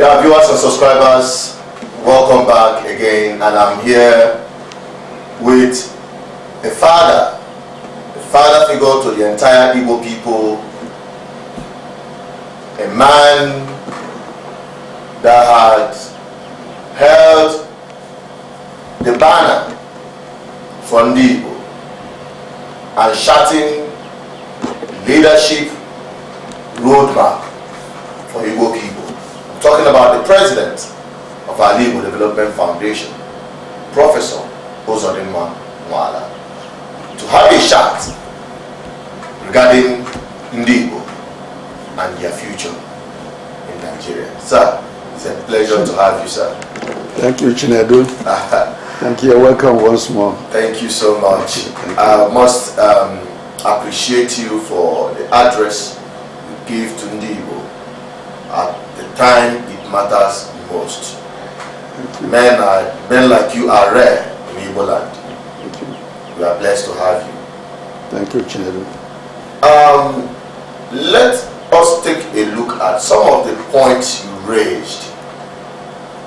Yeah, viewers and subscribers, welcome back again, and I'm here with a father figure to the entire Igbo people, a man that had held the banner for Ndi Igbo and charting leadership roadmap for Igbo people. I'm talking about the president of our Igbo Development Foundation, Professor Ozodinma Nwala, to have a chat regarding Ndi Igbo and their future in Nigeria. Sir, it's a pleasure to have you, sir. Thank you, Chinedu. Thank you. You're welcome once more. Thank you so much. I must appreciate you for the address you give to Ndi Igbo at the time it matters most. Men like you are rare in Igbo land. Thank you. We are blessed to have you. Thank you, Chinedu. Let us take a look at some of the points you raised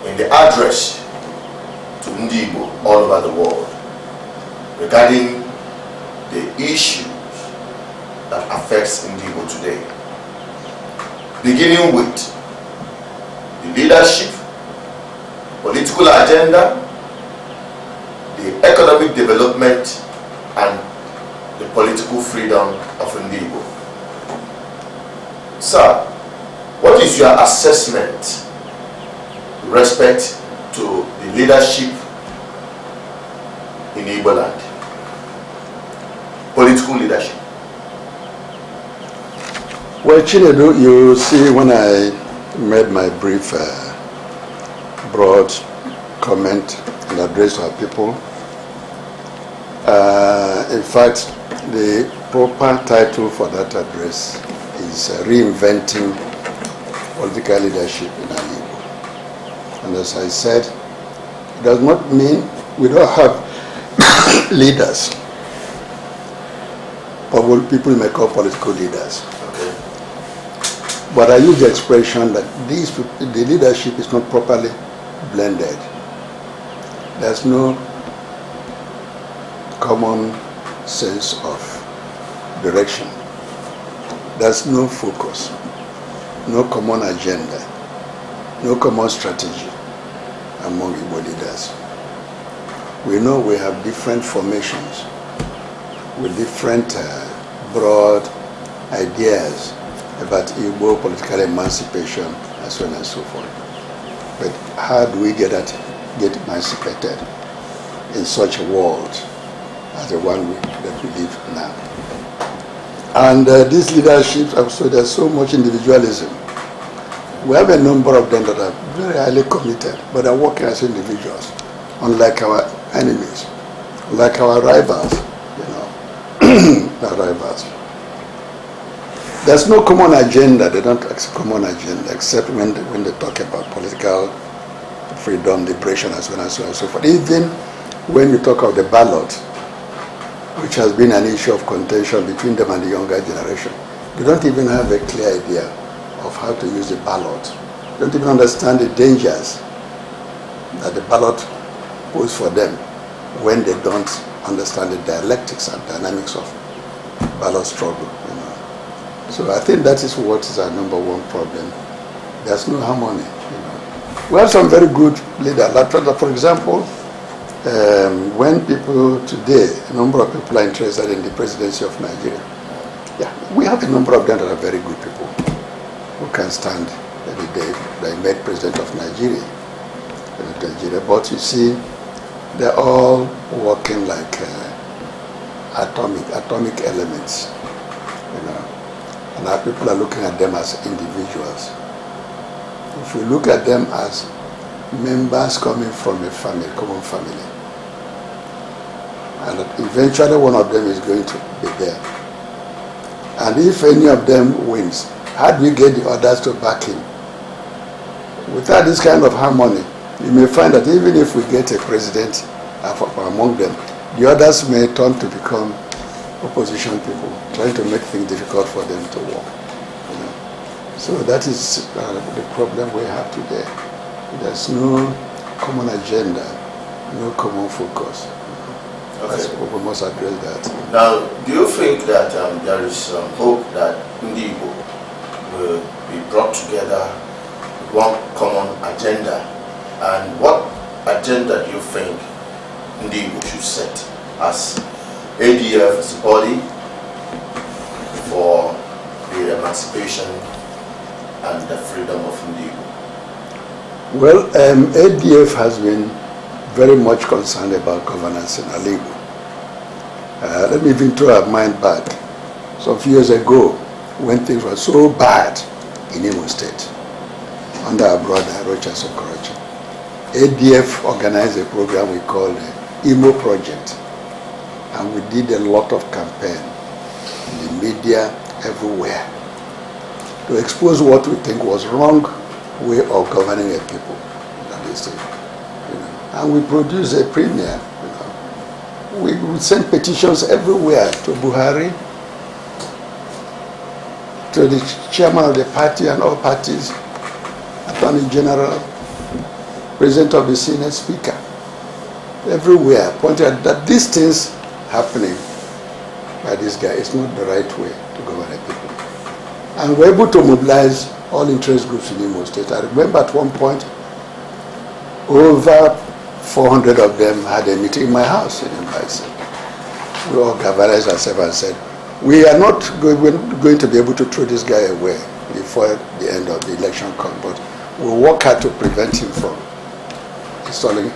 in the address to Ndi Igbo all over the world regarding the issues that affects Ndi Igbo today. Beginning with the leadership, political agenda, the economic development, and the political freedom of Ndi Igbo. Sir, what is your assessment with respect to the leadership in Igbo land? Political leadership. Well, Chinedu, you see, when I made my brief, broad comment and address to our people, in fact, the proper title for that address is Reinventing Political Leadership in our Igbo. And as I said, it does not mean we don't have leaders, but what people may call political leaders. Okay. But I use the expression that the leadership is not properly blended. There's no common sense of direction. There's no focus, no common agenda, no common strategy among Igbo leaders. We know we have different formations with different broad ideas about Igbo political emancipation and so on and so forth. But how do we get emancipated in such a world as the one that we live now? And these leaderships, also, there's so much individualism. We have a number of them that are very highly committed, but are working as individuals, unlike our enemies, like our rivals, our rivals. There's no common agenda. They don't accept common agenda, except when they talk about political freedom, liberation, and so on and so on and so forth. Even when you talk of the ballot, which has been an issue of contention between them and the younger generation, they don't even have a clear idea of how to use the ballot. They don't even understand the dangers that the ballot poses for them when they don't understand the dialectics and dynamics of ballot struggle. So I think that is what is our number one problem. There's no harmony. We have some very good leaders. For example, when people today, a number of people are interested in the presidency of Nigeria. Yeah, we have a number of them that are very good people who can stand every day. They made president of Nigeria. But you see, they're all working like atomic elements. And our people are looking at them as individuals. If we look at them as members coming from a family, common family, and eventually one of them is going to be there. And if any of them wins, how do we get the others to back him? Without this kind of harmony, you may find that even if we get a president among them, the others may turn to become opposition people, trying to make things difficult for them to work. So that is the problem we have today. There's no common agenda, no common focus. Okay. We must address that. Now, do you think that there is hope that Ndibo will be brought together with one common agenda? And what agenda do you think Ndibo should set as ADF as a body for the emancipation and the freedom of Ndibo? Well, ADF has been very much concerned about governance in Alibo. Let me even throw our mind back. Some few years ago, when things were so bad in Imo State, under our brother Rocha Sokorocha, ADF organized a program we called the Imo Project. And we did a lot of campaign in the media, everywhere, to expose what we think was wrong way of governing a people in the state. And we produced a premier. We sent petitions everywhere to Buhari, to the chairman of the party and all parties, Attorney General, President of the Senate, Speaker, everywhere, pointed out that these things happening by this guy is not the right way to govern a people. And we're able to mobilize all interest groups in Imo State. I remember at one point, over 400 of them had a meeting in my house in Mbaise. We all galvanized ourselves and said, we are not going to be able to throw this guy away before the end of the election comes, but we'll work hard to prevent him from installing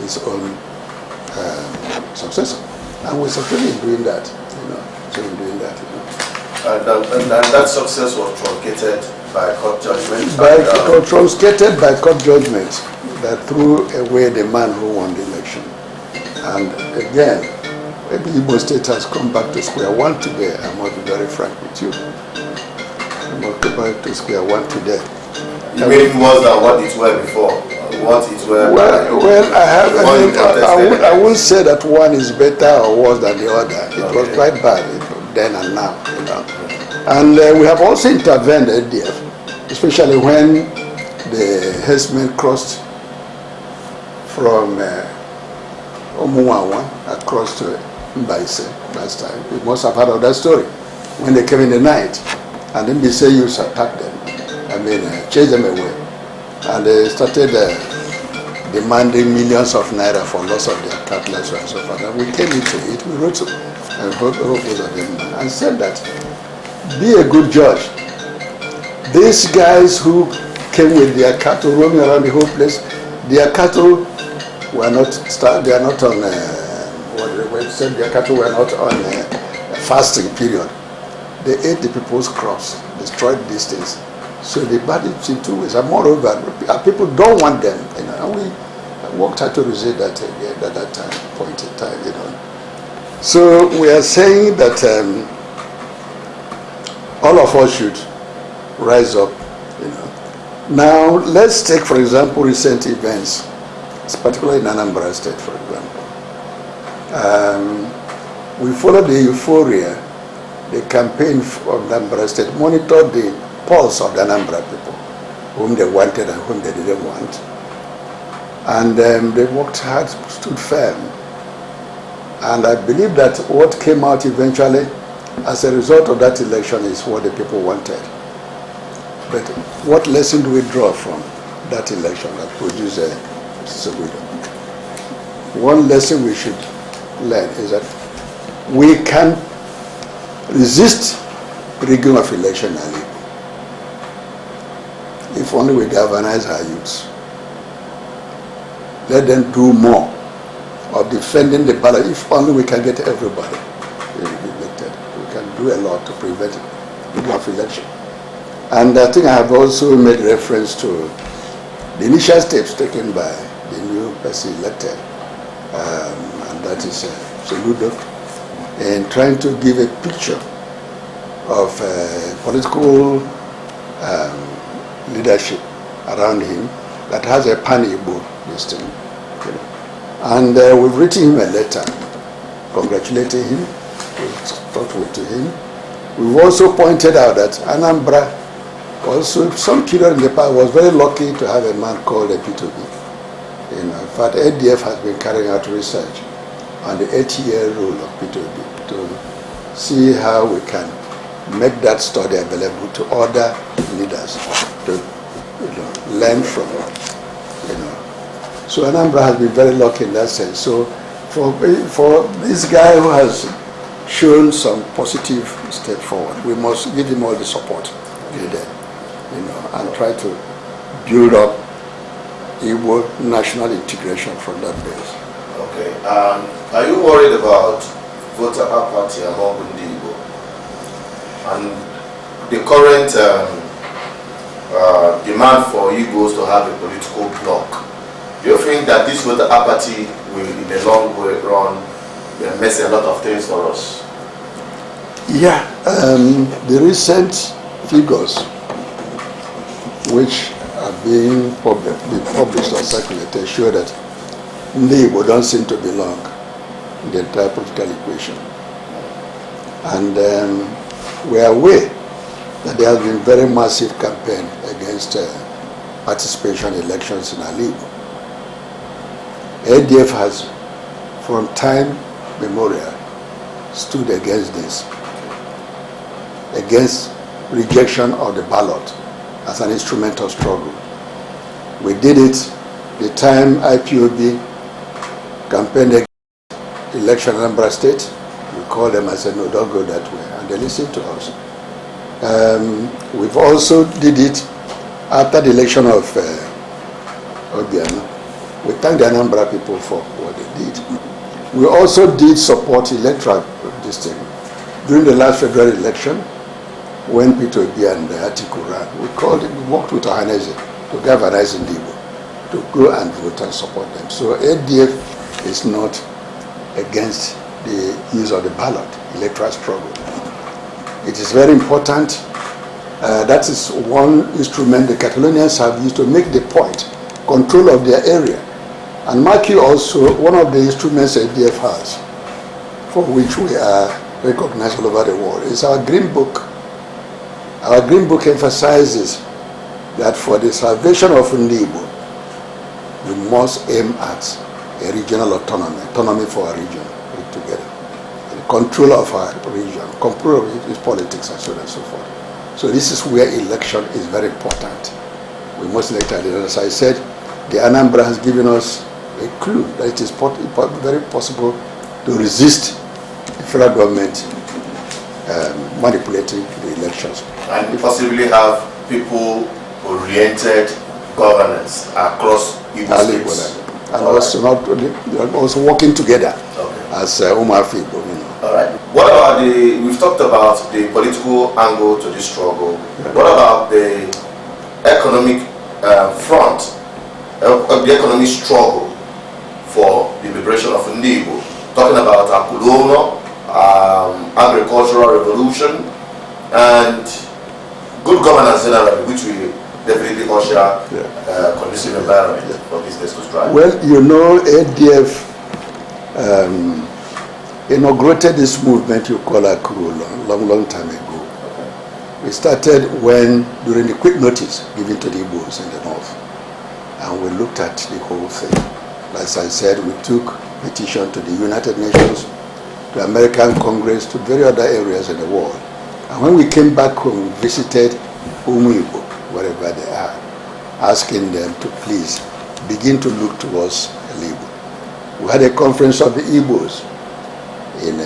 his own successor. And we're certainly doing that, And that success was truncated by court judgment? Truncated by court judgment that threw away the man who won the election. And again, maybe Igbo State has come back to square one today. I must be very frank with you. We must go back to square one today. You mean worse than what it were before? What it were? I won't say that one is better or worse than the other. It was quite bad then and now. And we have also intervened at ADF, especially when the herdsmen crossed from Omuwawa across to Mbaise last time. You must have heard of that story. When they came in the night, and then Mbise youths attacked them. Chased them away. And they started demanding millions of naira for loss of their cattle and so forth. And we came into it, we wrote both of them and said that, be a good judge. These guys who came with their cattle roaming around the whole place, their cattle were not, they are not on, their cattle were not on a fasting period. They ate the people's crops, destroyed these things. So they bad it in two ways. And moreover, people don't want them. And we worked hard to resist that again at that point in time. So we are saying that all of us should rise up. Now let's take, for example, recent events, particularly in Anambra State, for example. We followed the euphoria, the campaign of Anambra State, monitored the pulse of the Anambra people, whom they wanted and whom they didn't want. And they worked hard, stood firm. And I believe that what came out eventually as a result of that election is what the people wanted. But what lesson do we draw from that election that produced Sogudo? One lesson we should learn is that we can resist rigging of election early if only we galvanize our youths. Let them do more of defending the ballot, if only we can get everybody elected. We can do a lot to prevent rigging of election. And I think I have also made reference to the initial steps taken by the new person elected, and that is Soludo, in trying to give a picture of political leadership around him that has a pan-Igbo this thing. And we've written him a letter congratulating him, we've talked to him. We've also pointed out that Anambra Also, some period in the past, I was very lucky to have a man called a P2B. In fact, ADF has been carrying out research on the 8-year rule of P2B to see how we can make that study available to other leaders to learn from. So Anambra has been very lucky in that sense. So for this guy who has shown some positive step forward, we must give him all the support needed, and try to build up Igbo national integration from that base. Okay. Are you worried about voter apathy among the Igbo and the current demand for Igbos to have a political bloc? Do you think that this voter apathy will, in the long run, mess a lot of things for us? Yeah, the recent figures which are being published or circulated show that the Igbo don't seem to belong in the entire political equation. And we are aware that there has been very massive campaign against participation in elections in Igbo. ADF has, from time memorial, stood against this, against rejection of the ballot as an instrument of struggle. We did it the time IPOB campaigned against election in Anambra State. We called them and said, no, don't go that way, and they listened to us. We've also did it after the election of Obiano. We thank the Anambra people for what they did. We also did support electoral district during the last federal election when Peter Obi and Atiku ran. We worked with Ohaneze to galvanize Igbo to go and vote and support them. So ADF is not against the use of the ballot, electoral struggle. It is very important. That is one instrument the Catalonians have used to make the point, control of their area. And mark you also, one of the instruments ADF has, for which we are recognized all over the world, is our Green Book. Our Green Book emphasizes that for the salvation of Igbo, we must aim at a regional autonomy for our region together, the control of our region, control of its politics, and so on and so forth. So this is where election is very important. We must elect a leader. As I said, the Anambra has given us a clue that it is very possible to resist the federal government manipulating the elections. And possibly have people-oriented governance across Igbo states. And also working together as Umar Fibo. All right. What about we've talked about the political angle to this struggle. Right. What about the economic front, the economic struggle for the liberation of Igbo? Talking about Akulono, agricultural revolution, and good governance generally, which we definitely usher a conducive environment for business to thrive. Well, ADF inaugurated this movement you call Akulono long time ago. Okay. We started during the quick notice given to the Igbos in the north, and we looked at the whole thing. As I said, we took petition to the United Nations, to American Congress, to various other areas in the world. And when we came back home, we visited Igbo, wherever they are, asking them to please begin to look towards Igbo. We had a conference of the Igbos in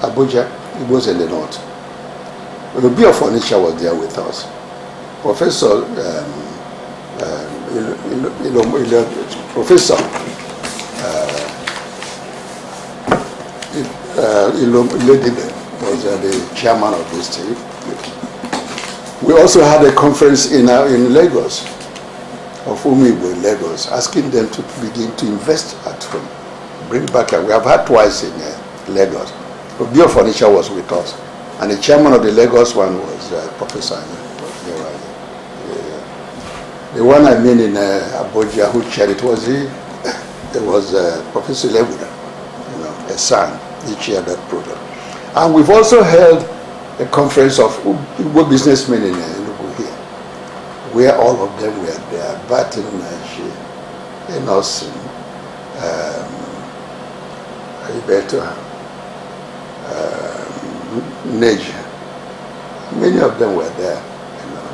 Abuja, Igbos in the north. The Biafra was there with us. Professor Professor was the chairman of this team. We also had a conference in Lagos, of Umigbo in Lagos, asking them to begin to invest at home, bring back. We have had twice in Lagos. Biafra was with us, and the chairman of the Lagos one was Professor. The one I mean in Abuja, who chaired it was Professor Lebuda, a son. He chaired that program. And we've also held a conference of Igbo businessmen in Enugu here, where all of them were there, Batin Nashi, Enosin, Ibeto, Neja. Many of them were there, you know.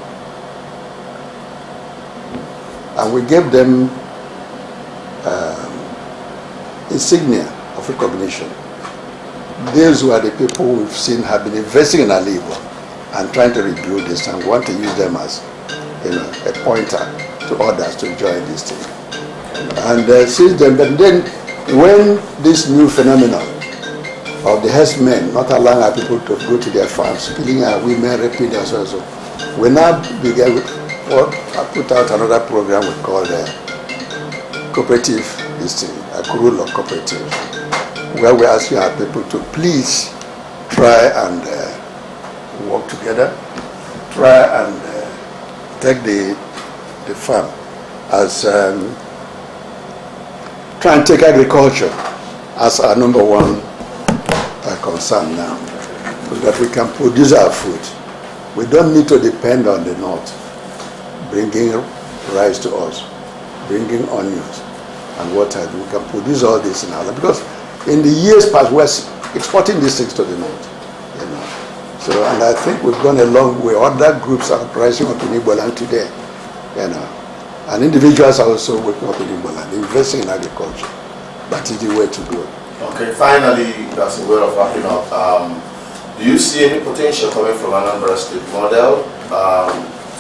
And we gave them insignia of recognition. These were the people we've seen have been investing in our labor and trying to rebuild this, and want to use them as, you know, a pointer to others to join this thing. And since then, but then when this new phenomenon of the herdsmen not allowing our people to go to their farms, killing our women, raping them, so we now began with what I put out another program we called cooperative, this thing, a Kurulo cooperative, where we're asking our people to please try and work together, try and take the farm as try and take agriculture as our number one concern now, so that we can produce our food. We don't need to depend on the north bringing rice to us, bringing onions and water. We can produce all this in our land, because in the years past we're exporting these things to the north, you know. So, and I think we've gone a long way. Other groups are rising up in Igbo land today, you know, and individuals are also working up in Igbo land, investing in agriculture. That is the way to go. Okay, finally, that's a way of wrapping up. Do you see any potential coming from Anambra State model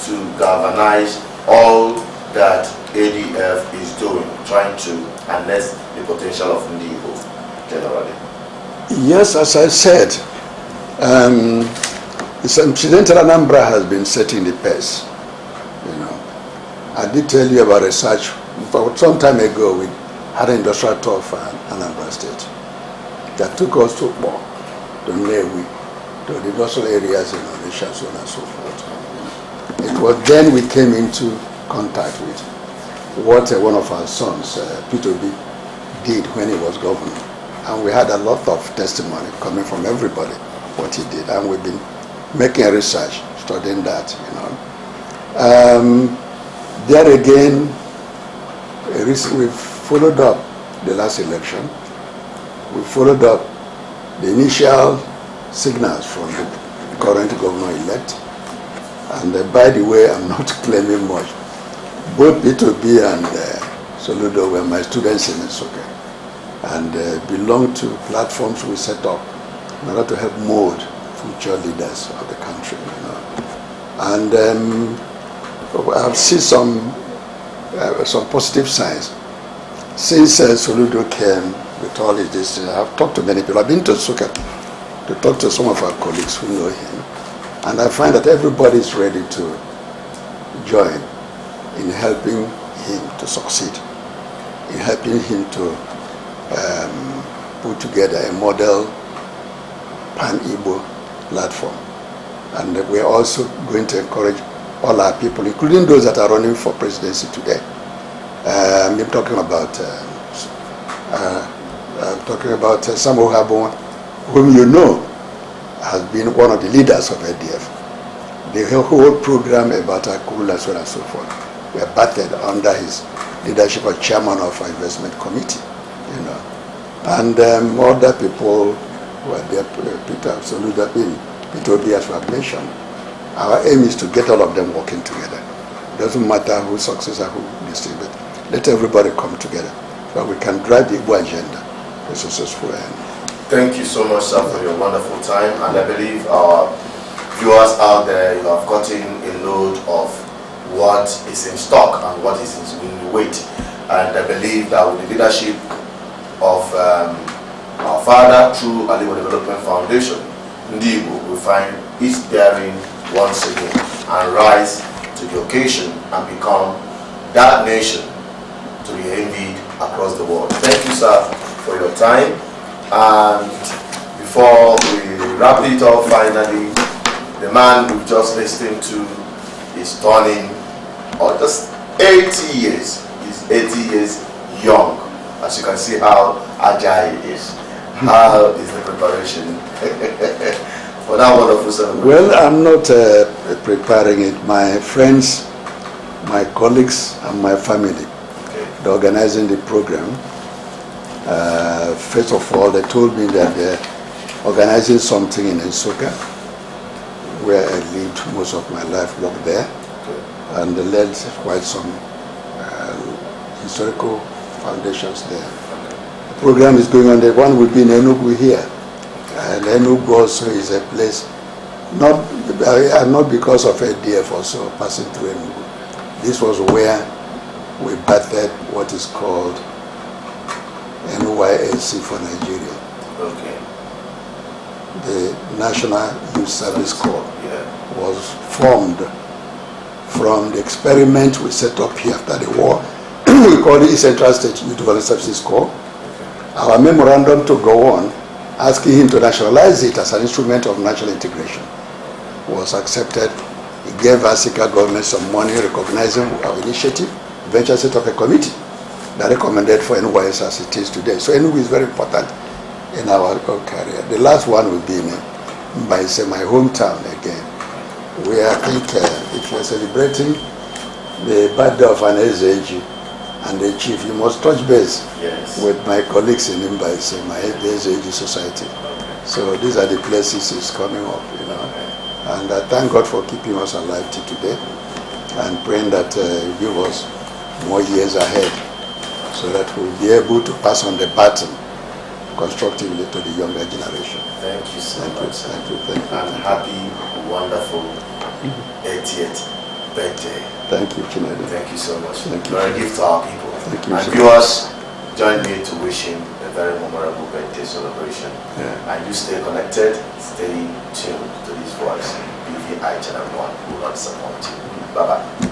to galvanize all that ADF is doing, trying to harness the potential of Ndibo generally? Yes, as I said, it's incidental Anambra has been setting the pace. You know, I did tell you about research. Some time ago, we had an industrial tour for Anambra State that took us to Nnewi, to the industrial areas in Onitsha, so on and so forth. It was then we came into contact with what one of our sons, P2B, did when he was governor. And we had a lot of testimony coming from everybody, what he did. And we've been making a research, studying that, you know. There again, we've followed up the last election. We followed up the initial signals from the current governor-elect. And by the way, I'm not claiming much. Both P2B and Soludo were my students in Nsukka, and belong to platforms we set up in order to help mold future leaders of the country. You know. And I've seen some positive signs. Since Soludo came with all of this, I've talked to many people. I've been to Nsukka to talk to some of our colleagues who know him. And I find that everybody is ready to join in helping him to succeed, in helping him to put together a model pan-Igbo platform. And we're also going to encourage all our people, including those that are running for presidency today. I'm talking about Samuel Habon, whom you know has been one of the leaders of ADF. The whole program about Akuru, so on and so forth, were batted under his leadership as chairman of our investment committee, you know. And other people were there, Peter Soludo, P2B, as we have mentioned. Our aim is to get all of them working together. It doesn't matter who succeeds or who this thing, but let everybody come together so we can drive the Igbo agenda to a successful end. Thank you so much, sir, for your wonderful time, and I believe our viewers out there, you have gotten a load of what is in stock and what is in wait. And I believe that with the leadership of our father through Alibo Development Foundation, Ndibo will find its bearing once again and rise to the occasion and become that nation to be envied across the world. Thank you, sir, for your time. And before we wrap it up, finally, the man we've just listened to is turning just 80 years. He's 80 years young. As you can see how agile he is. How is the preparation? for that wonderful celebration? Well, I'm not preparing it. My friends, my colleagues, and my family, they're organizing the program. First of all, they told me that they're organizing something in Nsukka, where I lived most of my life, worked there, and they led quite some historical foundations there. The program is going on. The one will be in Enugu here, and Enugu also is a place, not because of ADF also passing through Enugu. This was where we bathed what is called NYSC for Nigeria. Okay. The National Youth Service Corps was formed from the experiment we set up here after the war. We call it Central State Youth Development Services Corps. Our memorandum to go on, asking him to nationalize it as an instrument of national integration, was accepted. He gave Africa government some money recognizing our initiative, eventually set up a committee that recommended for NYS as it is today. So Enugu is very important in our career. The last one will be in my hometown again, where I think if you're celebrating the birthday of an SAG and the chief, you must touch base with my colleagues in Mbaise, my SAG society. So these are the places it's coming up, you know. And I thank God for keeping us alive till today, and praying that He give us more years ahead, so that we'll be able to pass on the baton constructively to the younger generation. Thank you so much. Thank you. And happy, wonderful 80th birthday. Thank you, Chinedu. Thank you so much. Thank you. You're a gift to our people. Thank you. And viewers, join me to wish him a very memorable birthday celebration. And you stay connected, stay tuned to this voice. BVI Channel 1 will not disappoint you. Bye-bye.